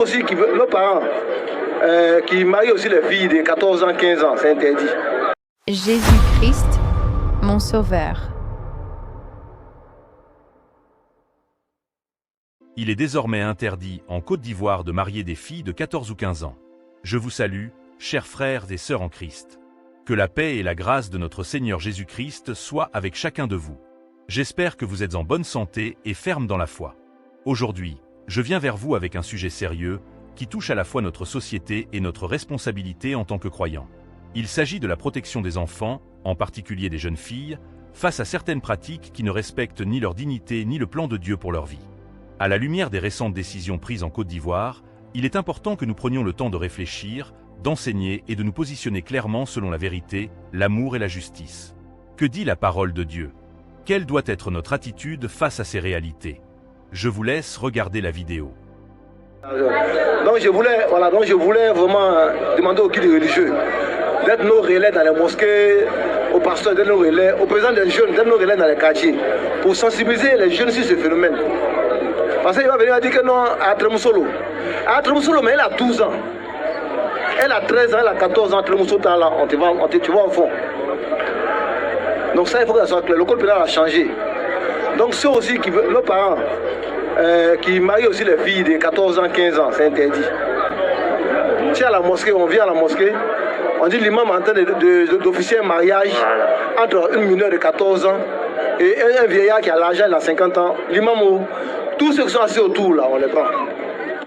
Aussi nos parents qui marient aussi les filles de 14 ans, 15 ans, c'est interdit. Jésus-Christ, mon Sauveur. Il est désormais interdit en Côte d'Ivoire de marier des filles de 14 ou 15 ans. Je vous salue, chers frères et sœurs en Christ. Que la paix et la grâce de notre Seigneur Jésus-Christ soient avec chacun de vous. J'espère que vous êtes en bonne santé et ferme dans la foi. Aujourd'hui, je viens vers vous avec un sujet sérieux qui touche à la fois notre société et notre responsabilité en tant que croyants. Il s'agit de la protection des enfants, en particulier des jeunes filles, face à certaines pratiques qui ne respectent ni leur dignité ni le plan de Dieu pour leur vie. À la lumière des récentes décisions prises en Côte d'Ivoire, il est important que nous prenions le temps de réfléchir, d'enseigner et de nous positionner clairement selon la vérité, l'amour et la justice. Que dit la parole de Dieu? Quelle doit être notre attitude face à ces réalités? Je vous laisse regarder la vidéo. Donc je voulais vraiment demander aux guides religieux d'être nos relais dans les mosquées, aux pasteurs d'être nos relais, aux présidents des jeunes d'être nos relais dans les quartiers, pour sensibiliser les jeunes sur ce phénomène. Parce qu'il va venir dire que non, à Tremousolo, mais elle a 12 ans. Elle a 13 ans, elle a 14 ans, Tremousolo, tu vas au fond. Donc ça, il faut que ça soit clair. Le code pénal a changé. Donc ceux aussi qui veulent, nos parents qui marient aussi les filles de 14 ans, 15 ans, c'est interdit. Si à la mosquée, on vient à la mosquée, on dit l'imam est en train d'officier un mariage entre une mineure de 14 ans et un vieillard qui a l'âge, il a 50 ans. L'imam, tous ceux qui sont assis autour, là, on les prend.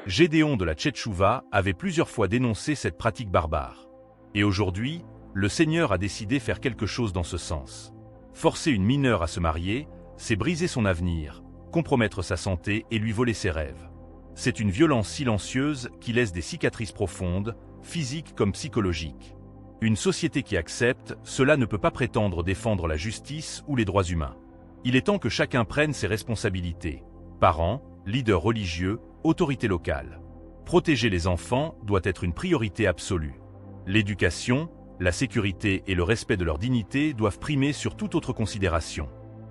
Gédéon de la Tchétchouva avait plusieurs fois dénoncé cette pratique barbare. Et aujourd'hui, le Seigneur a décidé faire quelque chose dans ce sens. Forcer une mineure à se marier, c'est briser son avenir, compromettre sa santé et lui voler ses rêves. C'est une violence silencieuse qui laisse des cicatrices profondes, physiques comme psychologiques. Une société qui accepte, cela ne peut pas prétendre défendre la justice ou les droits humains. Il est temps que chacun prenne ses responsabilités. Parents, leaders religieux, autorités locales. Protéger les enfants doit être une priorité absolue. L'éducation, la sécurité et le respect de leur dignité doivent primer sur toute autre considération.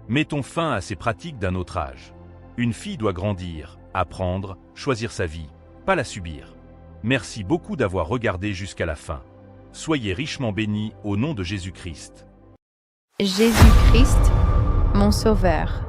Mettons fin à ces pratiques d'un autre âge. Une fille doit grandir, apprendre, choisir sa vie, pas la subir. Merci beaucoup d'avoir regardé jusqu'à la fin. Soyez richement bénis au nom de Jésus-Christ. Jésus-Christ, mon Sauveur.